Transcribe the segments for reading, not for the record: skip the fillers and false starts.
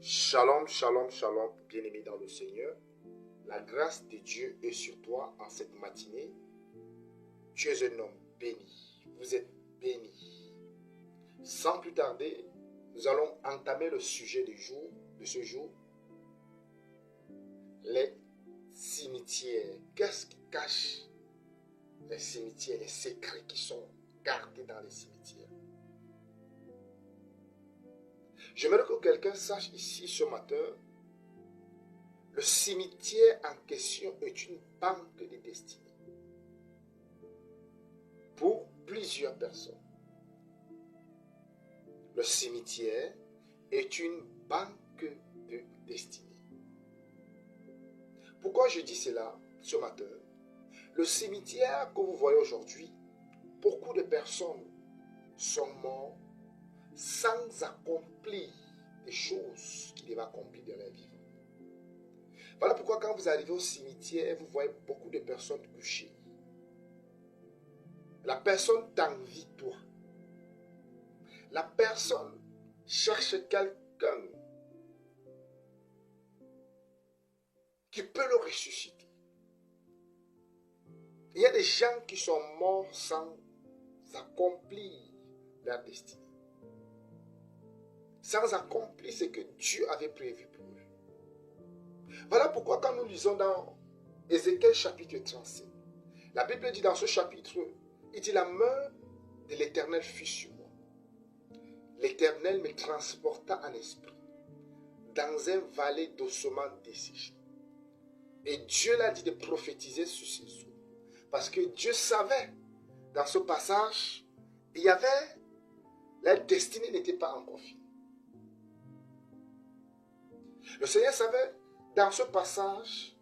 Shalom, shalom, shalom, bien-aimé dans le Seigneur. La grâce de Dieu est sur toi en cette matinée. Tu es un homme béni. Vous êtes béni. Sans plus tarder, nous allons entamer le sujet de ce jour. Les cimetières. Qu'est-ce qui cache les cimetières, les secrets qui sont gardés dans les cimetières? J'aimerais que quelqu'un sache ici ce matin, le cimetière en question est une banque de destinée pour plusieurs personnes. Le cimetière est une banque de destinée. Pourquoi je dis cela ce matin? Le cimetière que vous voyez aujourd'hui, beaucoup de personnes sont mortes sans accomplir des choses qu'ils devaient accomplir dans leur vie. Voilà pourquoi quand vous arrivez au cimetière, vous voyez beaucoup de personnes couchées. La personne t'envie toi. La personne cherche quelqu'un qui peut le ressusciter. Il y a des gens qui sont morts sans accomplir leur destinée. Sans accomplir ce que Dieu avait prévu pour eux. Voilà pourquoi quand nous lisons dans Ézéchiel chapitre 37, la Bible dit dans ce chapitre, il dit la main de l'Éternel fut sur moi. L'Éternel me transporta en esprit dans un vallée d'ossements desséchés. Et Dieu l'a dit de prophétiser sur ces eaux. Parce que Dieu savait, dans ce passage, il y avait, la destinée n'était pas encore finie. Le Seigneur savait, dans ce passage,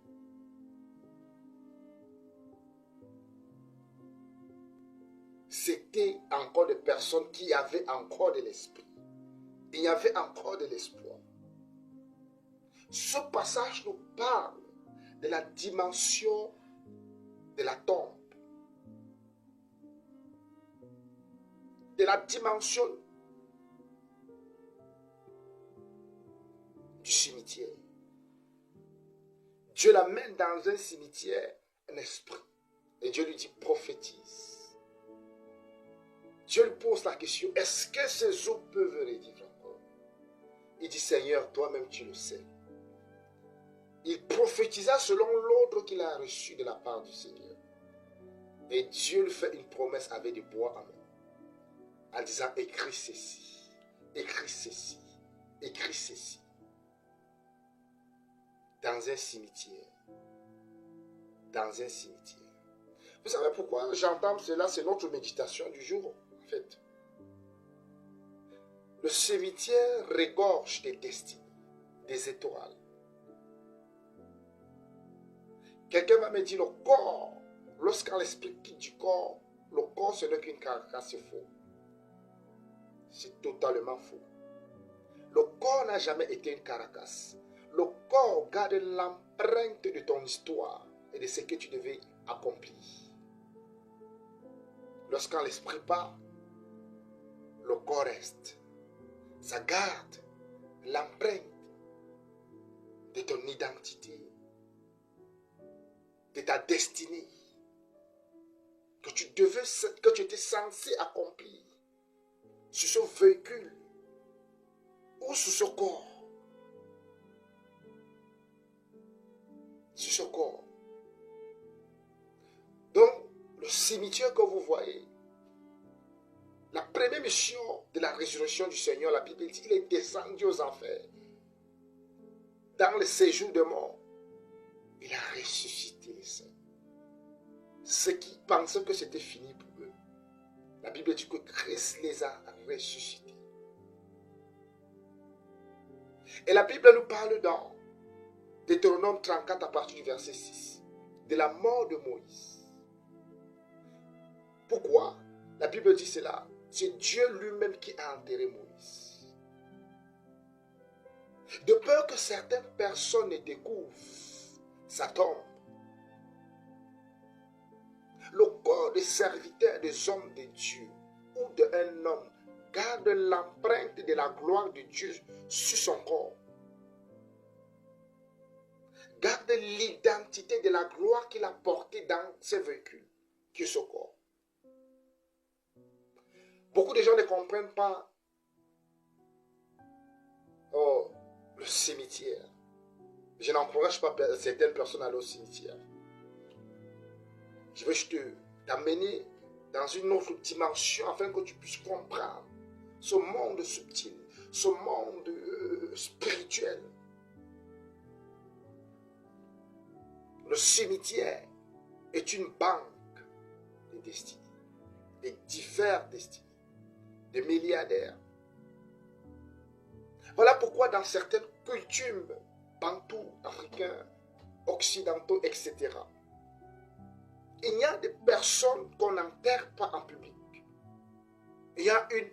c'était encore des personnes qui avaient encore de l'esprit. Il y avait encore de l'espoir. Ce passage nous parle de la dimension de la tombe. De la dimension du cimetière. Dieu l'amène dans un cimetière, un esprit. Et Dieu lui dit, prophétise. Dieu lui pose la question, est-ce que ces eaux peuvent revivre encore? Il dit, Seigneur, toi-même tu le sais. Il prophétisa selon l'ordre qu'il a reçu de la part du Seigneur. Et Dieu lui fait une promesse avec des bois en main. En disant, écris ceci, écris ceci, écris ceci. Dans un cimetière. Dans un cimetière. Vous savez pourquoi j'entends cela? C'est notre méditation du jour, en fait. Le cimetière regorge des destinées, des étoiles. Quelqu'un va me dire, le corps, lorsqu'un l'esprit quitte du corps, le corps ce n'est qu'une carcasse, c'est faux. C'est totalement faux. Le corps n'a jamais été une carcasse. Le corps garde l'empreinte de ton histoire et de ce que tu devais accomplir. Lorsqu'un l'esprit part, le corps reste. Ça garde l'empreinte de ton identité, de ta destinée, que tu étais censé accomplir sur ce véhicule ou sur ce corps. Sur ce corps. Donc, le cimetière que vous voyez, la première mission de la résurrection du Seigneur, la Bible dit, il est descendu aux enfers. Dans le séjour de mort, il a ressuscité les saints. Ceux qui pensaient que c'était fini pour eux, la Bible dit que Christ les a ressuscités. Et la Bible nous parle dans Deutéronome 34 à partir du verset 6, de la mort de Moïse. Pourquoi la Bible dit cela? C'est Dieu lui-même qui a enterré Moïse. De peur que certaines personnes ne découvrent sa tombe. Le corps des serviteurs des hommes de Dieu ou d'un homme garde l'empreinte de la gloire de Dieu sur son corps. garde l'identité de la gloire qu'il a portée dans ses véhicules, qui est ce corps. Beaucoup de gens ne comprennent pas le cimetière. Je n'encourage pas certaines personnes à aller au cimetière. Je veux juste t'amener dans une autre dimension afin que tu puisses comprendre ce monde subtil, ce monde spirituel. Le cimetière est une banque de destinées, de diverses destinées, de milliardaires. Voilà pourquoi dans certaines cultures, bantous, africains, occidentaux, etc., il y a des personnes qu'on n'enterre pas en public. Il y a une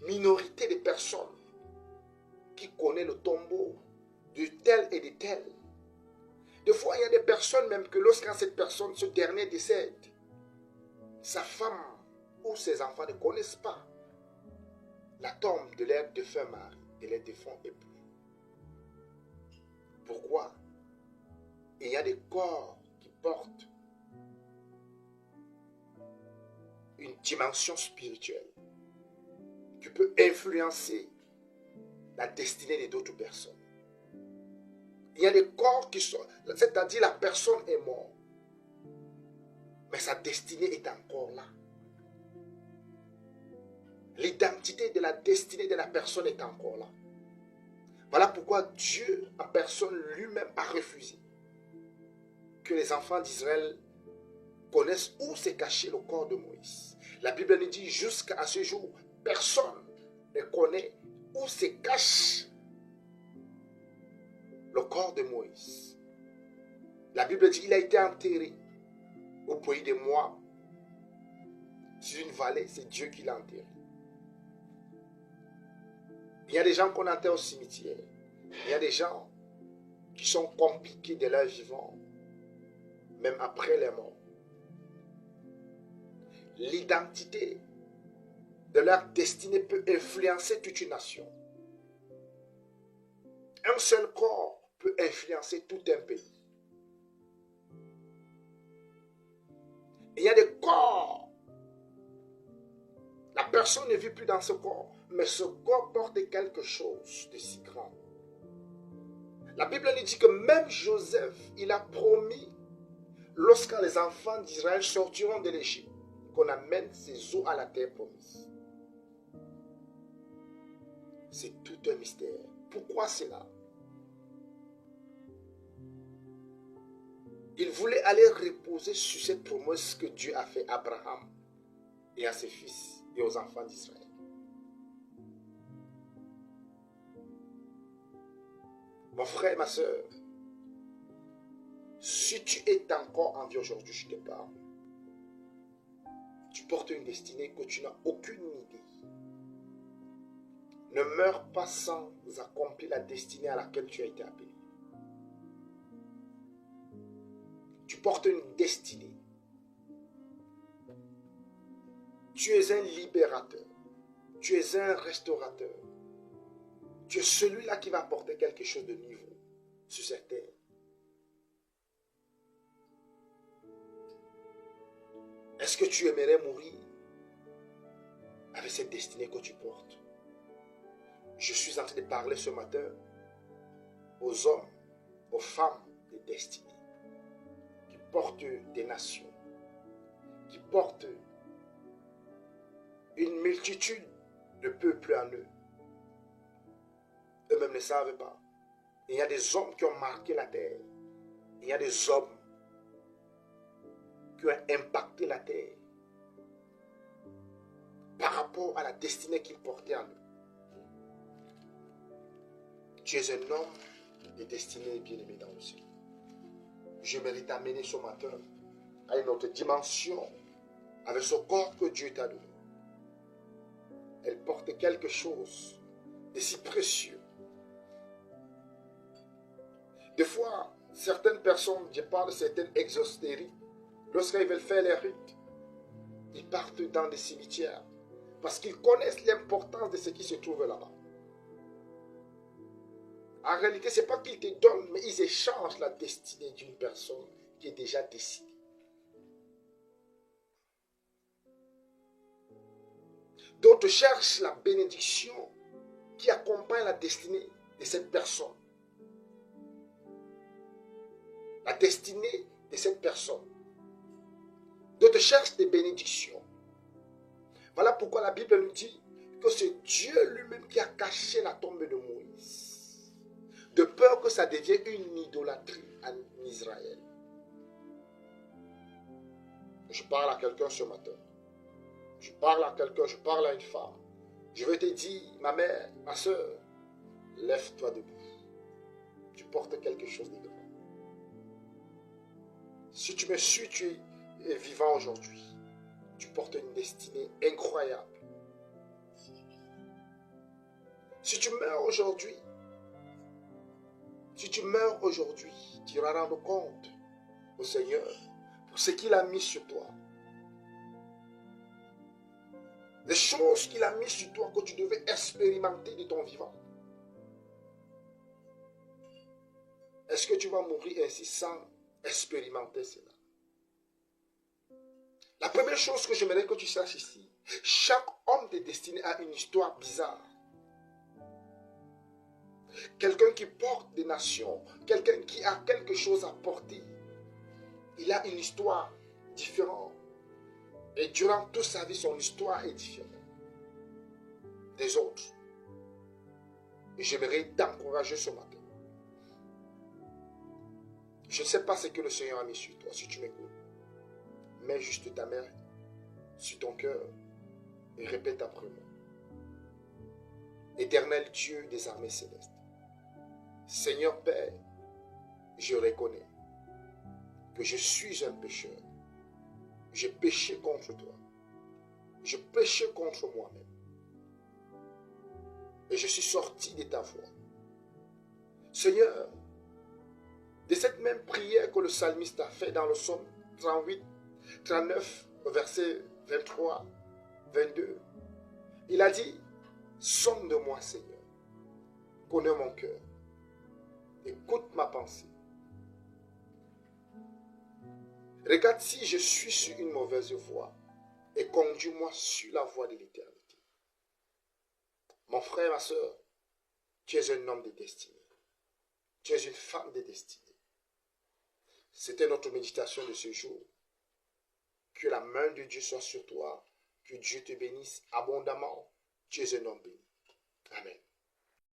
minorité de personnes qui connaissent le tombeau de tel et de tel. Des fois, il y a des personnes même que lorsque cette personne, ce dernier décède, sa femme ou ses enfants ne connaissent pas la tombe de leur défunt mari, de leur défunt époux. Pourquoi? Il y a des corps qui portent une dimension spirituelle qui peut influencer la destinée d'autres personnes. Il y a des corps qui sont, c'est-à-dire la personne est morte, mais sa destinée est encore là. L'identité de la destinée de la personne est encore là. Voilà pourquoi Dieu, en personne lui-même, a refusé que les enfants d'Israël connaissent où s'est caché le corps de Moïse. La Bible nous dit jusqu'à ce jour, personne ne connaît où se cache le corps de Moïse. La Bible dit qu'il a été enterré au pays de Moab, sur une vallée, c'est Dieu qui l'a enterré. Il y a des gens qu'on enterre au cimetière. Il y a des gens qui sont compliqués de leur vivant, même après les morts. L'identité de leur destinée peut influencer toute une nation. Un seul corps peut influencer tout un pays. Il y a des corps. La personne ne vit plus dans ce corps, mais ce corps porte quelque chose de si grand. La Bible nous dit que même Joseph, il a promis, lorsque les enfants d'Israël sortiront de l'Égypte, qu'on amène ces eaux à la terre promise. C'est tout un mystère. Pourquoi cela? Il voulait aller reposer sur cette promesse que Dieu a fait à Abraham et à ses fils et aux enfants d'Israël. Mon frère et ma soeur, si tu es encore en vie aujourd'hui, je te parle. Tu portes une destinée que tu n'as aucune idée. Ne meurs pas sans accomplir la destinée à laquelle tu as été appelé. Tu portes une destinée. Tu es un libérateur. Tu es un restaurateur. Tu es celui-là qui va apporter quelque chose de nouveau sur cette terre. Est-ce que tu aimerais mourir avec cette destinée que tu portes? Je suis en train de parler ce matin aux hommes, aux femmes de destinée, qui portent des nations, qui portent une multitude de peuples en eux. Eux-mêmes ne savent pas. Il y a des hommes qui ont marqué la terre. Il y a des hommes qui ont impacté la terre par rapport à la destinée qu'ils portaient en eux. Tu es un homme de destinée bien-aimé dans le ciel. J'aimerais t'amener ce matin à une autre dimension avec ce corps que Dieu t'a donné. Elle porte quelque chose de si précieux. Des fois, certaines personnes, je parle de certaines exostéries, lorsqu'ils veulent faire les rites, ils partent dans des cimetières parce qu'ils connaissent l'importance de ce qui se trouve là-bas. En réalité, ce n'est pas qu'ils te donnent, mais ils échangent la destinée d'une personne qui est déjà décidée. D'autres cherchent la bénédiction qui accompagne la destinée de cette personne. La destinée de cette personne. D'autres cherchent des bénédictions. Voilà pourquoi la Bible nous dit que c'est Dieu lui-même qui a caché la tombe de Moïse, de peur que ça devienne une idolâtrie en Israël. Je parle à quelqu'un ce matin. Je parle à quelqu'un, je parle à une femme. Je vais te dire, ma mère, ma soeur, lève-toi debout. Tu portes quelque chose de grand. Si tu me suis, tu es vivant aujourd'hui. Tu portes une destinée incroyable. Si tu meurs aujourd'hui, tu vas rendre compte au Seigneur pour ce qu'il a mis sur toi. Les choses qu'il a mis sur toi que tu devais expérimenter de ton vivant. Est-ce que tu vas mourir ainsi sans expérimenter cela? La première chose que j'aimerais que tu saches ici, chaque homme de destinée a une histoire bizarre. Quelqu'un qui porte des nations, quelqu'un qui a quelque chose à porter, il a une histoire différente. Et durant toute sa vie, son histoire est différente des autres. Et j'aimerais t'encourager ce matin. Je ne sais pas ce que le Seigneur a mis sur toi, si tu m'écoutes. Mets juste ta main sur ton cœur et répète après moi. Éternel Dieu des armées célestes, Seigneur Père, je reconnais que je suis un pécheur. J'ai péché contre toi. J'ai péché contre moi-même. Et je suis sorti de ta voie. Seigneur, de cette même prière que le psalmiste a fait dans le psaume 38, 39, verset 23, 22, il a dit, sonde-moi Seigneur, connais mon cœur, écoute ma pensée. Regarde si je suis sur une mauvaise voie et conduis-moi sur la voie de l'éternité. Mon frère, ma soeur, tu es un homme de destinée. Tu es une femme de destinée. C'était notre méditation de ce jour. Que la main de Dieu soit sur toi. Que Dieu te bénisse abondamment. Tu es un homme béni. Amen.